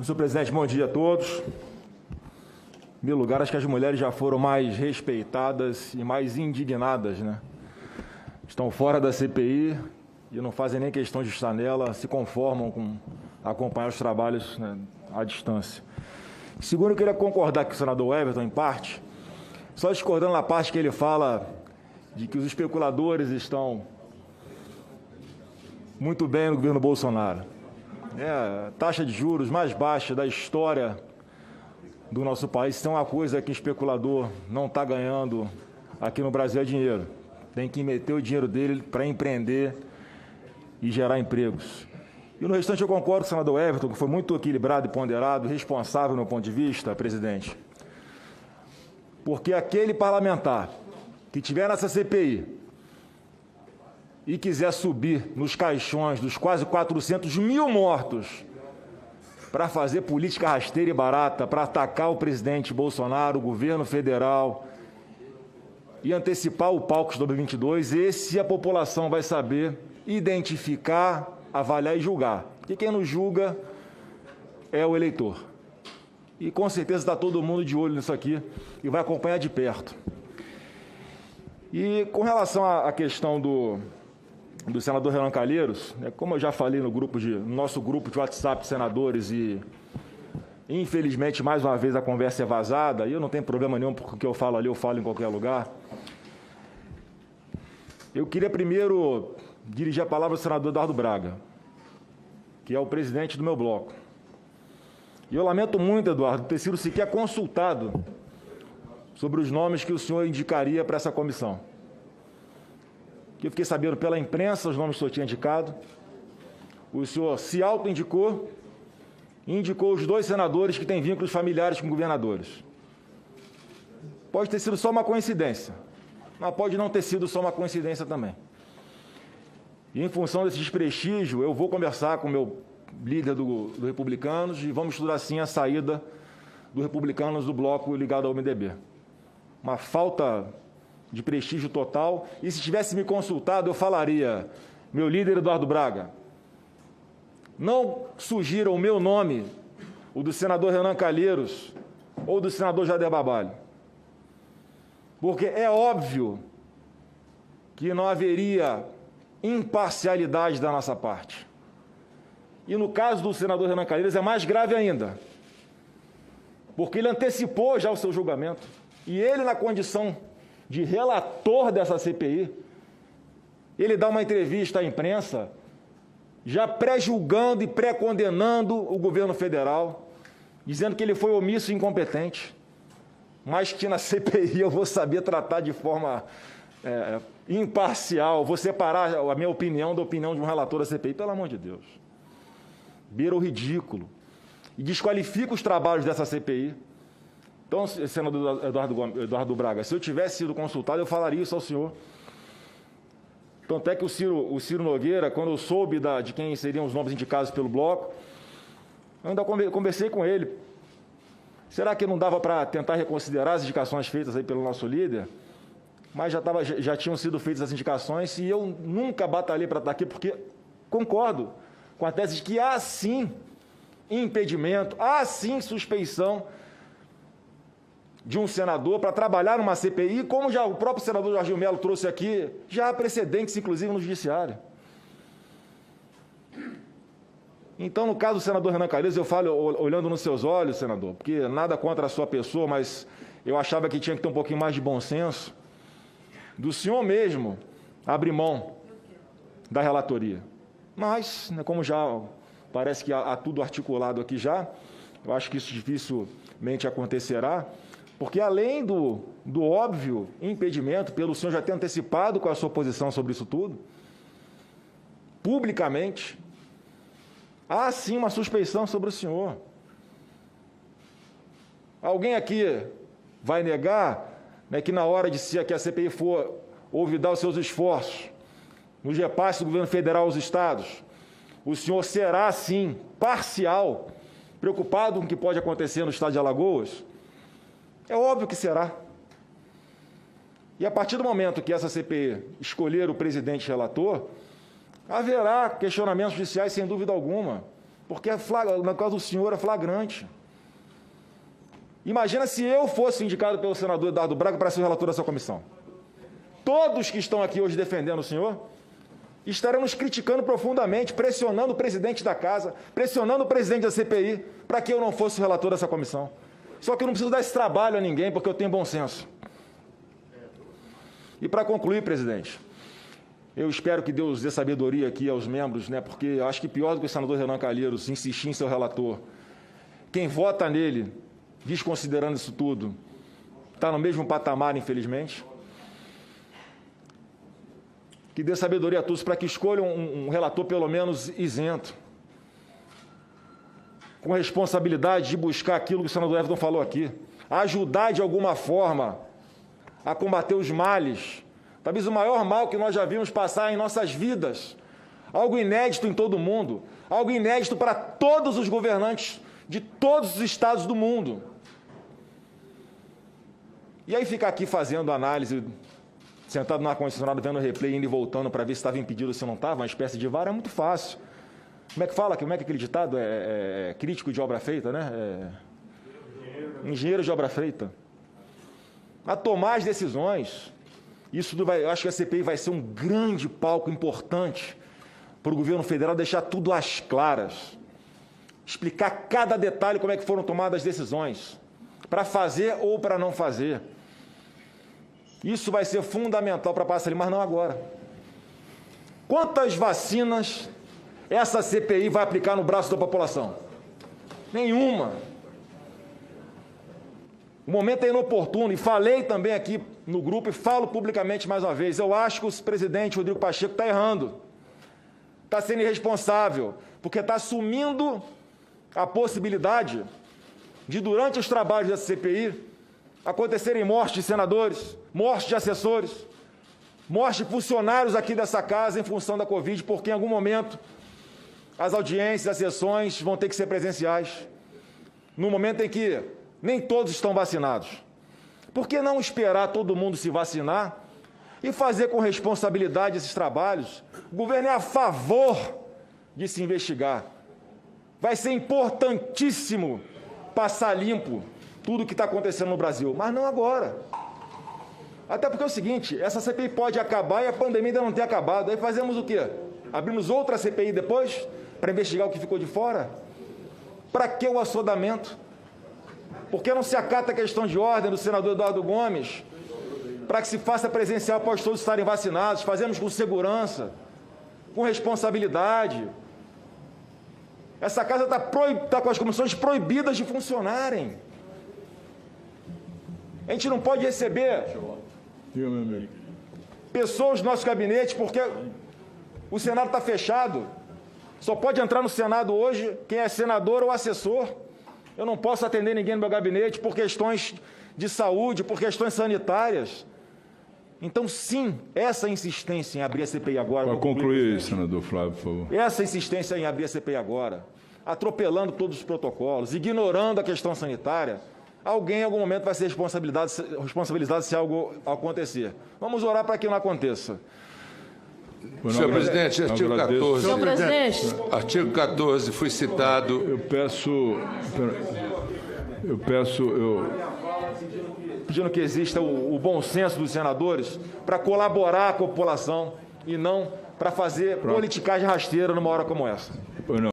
Senhor presidente, bom dia a todos. Em primeiro lugar, acho que as mulheres já foram mais respeitadas e mais indignadas, né? Estão fora da CPI e não fazem nem questão de estar nela, se conformam com acompanhar os trabalhos, né, à distância. Segundo, eu queria concordar com o senador Everton, em parte, só discordando na parte que ele fala de que os especuladores estão muito bem no governo Bolsonaro. É a taxa de juros mais baixa da história do nosso país. Isso é uma coisa que o especulador não está ganhando aqui no Brasil, é dinheiro. Tem que meter o dinheiro dele para empreender e gerar empregos. E no restante eu concordo com o senador Everton, que foi muito equilibrado e ponderado, responsável no meu ponto de vista, presidente. Porque aquele parlamentar que tiver nessa CPI e quiser subir nos caixões dos quase 400 mil mortos para fazer política rasteira e barata, para atacar o presidente Bolsonaro, o governo federal e antecipar o palco de 2022, esse a população vai saber identificar, avaliar e julgar. Porque quem nos julga é o eleitor. E com certeza está todo mundo de olho nisso aqui e vai acompanhar de perto. E com relação à questão do senador Renan Calheiros, como eu já falei no nosso grupo de WhatsApp de senadores e, infelizmente, mais uma vez a conversa é vazada, e eu não tenho problema nenhum, porque o que eu falo ali eu falo em qualquer lugar. Eu queria primeiro dirigir a palavra ao senador Eduardo Braga, que é o presidente do meu bloco. E eu lamento muito, Eduardo, ter sido sequer consultado sobre os nomes que o senhor indicaria para essa comissão. Que eu fiquei sabendo pela imprensa os nomes que o senhor tinha indicado. O senhor se auto-indicou e indicou os 2 senadores que têm vínculos familiares com governadores. Pode ter sido só uma coincidência, mas pode não ter sido só uma coincidência também. E, em função desse desprestígio, eu vou conversar com o meu líder do Republicanos e vamos estudar, sim, a saída do Republicanos do bloco ligado ao MDB. Uma falta de prestígio total, e se tivesse me consultado, eu falaria, meu líder Eduardo Braga, não sugira o meu nome, o do senador Renan Calheiros ou do senador Jader Barbalho, porque é óbvio que não haveria imparcialidade da nossa parte. E no caso do senador Renan Calheiros é mais grave ainda, porque ele antecipou já o seu julgamento, e ele, na condição de relator dessa CPI, ele dá uma entrevista à imprensa, já pré-julgando e pré-condenando o governo federal, dizendo que ele foi omisso e incompetente, mas que na CPI eu vou saber tratar de forma imparcial, vou separar a minha opinião da opinião de um relator da CPI. Pelo amor de Deus. Beira o ridículo. E desqualifica os trabalhos dessa CPI. Então, senador Eduardo Braga, se eu tivesse sido consultado, eu falaria isso ao senhor. Tanto é que o Ciro Nogueira, quando eu soube de quem seriam os nomes indicados pelo bloco, eu ainda conversei com ele. Será que não dava para tentar reconsiderar as indicações feitas aí pelo nosso líder? Mas já tinham sido feitas as indicações e eu nunca batalhei para estar aqui, porque concordo com a tese de que há sim impedimento, há sim suspeição de um senador para trabalhar numa CPI, como já o próprio senador Jorginho Melo trouxe aqui, já há precedentes, inclusive, no Judiciário. Então, no caso do senador Renan Calheiros, eu falo olhando nos seus olhos, senador, porque nada contra a sua pessoa, mas eu achava que tinha que ter um pouquinho mais de bom senso, do senhor mesmo abrir mão da relatoria. Mas, como já parece que há tudo articulado aqui já, eu acho que isso dificilmente acontecerá, porque além do óbvio impedimento, pelo senhor já ter antecipado com a sua posição sobre isso tudo, publicamente, há sim uma suspeição sobre o senhor. Alguém aqui vai negar, né, que na hora que a CPI for olvidar os seus esforços nos repasses do governo federal aos estados, o senhor será, sim, parcial, preocupado com o que pode acontecer no estado de Alagoas? É óbvio que será. E a partir do momento que essa CPI escolher o presidente relator, haverá questionamentos judiciais, sem dúvida alguma. porque no caso do senhor é flagrante. Imagina se eu fosse indicado pelo senador Eduardo Braga para ser o relator dessa comissão. Todos que estão aqui hoje defendendo o senhor estarão nos criticando profundamente, pressionando o presidente da casa, pressionando o presidente da CPI para que eu não fosse o relator dessa comissão. Só que eu não preciso dar esse trabalho a ninguém, porque eu tenho bom senso. E para concluir, presidente, eu espero que Deus dê sabedoria aqui aos membros, né, porque eu acho que pior do que o senador Renan Calheiros insistir em ser o relator, quem vota nele, desconsiderando isso tudo, está no mesmo patamar, infelizmente. Que dê sabedoria a todos para que escolham um relator pelo menos isento, com responsabilidade de buscar aquilo que o senador Everton falou aqui, ajudar de alguma forma a combater os males, talvez o maior mal que nós já vimos passar em nossas vidas, algo inédito em todo o mundo, algo inédito para todos os governantes de todos os estados do mundo. E aí ficar aqui fazendo análise, sentado no ar-condicionado, vendo o replay, indo e voltando para ver se estava impedido ou se não estava, uma espécie de VAR, é muito fácil. Como é que fala? Como é que aquele ditado? É crítico de obra feita, né? Engenheiro de obra feita. A tomar as decisões. Eu acho que a CPI vai ser um grande palco importante para o governo federal deixar tudo às claras. Explicar cada detalhe como é que foram tomadas as decisões, para fazer ou para não fazer. Isso vai ser fundamental para passar ali, mas não agora. Quantas vacinas essa CPI vai aplicar no braço da população? Nenhuma. O momento é inoportuno, e falei também aqui no grupo e falo publicamente mais uma vez, eu acho que o presidente Rodrigo Pacheco está errando, está sendo irresponsável, porque está assumindo a possibilidade de, durante os trabalhos dessa CPI, acontecerem mortes de senadores, mortes de assessores, mortes de funcionários aqui dessa casa em função da Covid, porque em algum momento as audiências, as sessões vão ter que ser presenciais, no momento em que nem todos estão vacinados. Por que não esperar todo mundo se vacinar e fazer com responsabilidade esses trabalhos? O governo é a favor de se investigar. Vai ser importantíssimo passar limpo tudo o que está acontecendo no Brasil, mas não agora. Até porque é o seguinte, essa CPI pode acabar e a pandemia ainda não ter acabado. Aí fazemos o quê? Abrimos outra CPI depois para investigar o que ficou de fora? Para que o assodamento? Por que não se acata a questão de ordem do senador Eduardo Gomes para que se faça presencial após todos estarem vacinados? Fazemos com segurança, com responsabilidade. Essa casa está com as comissões proibidas de funcionarem. A gente não pode receber pessoas do nosso gabinete porque o Senado está fechado. Só pode entrar no Senado hoje quem é senador ou assessor. Eu não posso atender ninguém no meu gabinete por questões de saúde, por questões sanitárias. Então, sim, essa insistência em abrir a CPI agora... Para concluir, senador Flávio, por favor. Essa insistência em abrir a CPI agora, atropelando todos os protocolos, ignorando a questão sanitária, alguém em algum momento vai ser responsabilizado se algo acontecer. Vamos orar para que não aconteça. Senhor presidente, artigo 14. Senhor presidente. Artigo 14 foi citado. Eu peço Pedindo que exista o bom senso dos senadores para colaborar com a população e não para fazer politicagem rasteira numa hora como essa.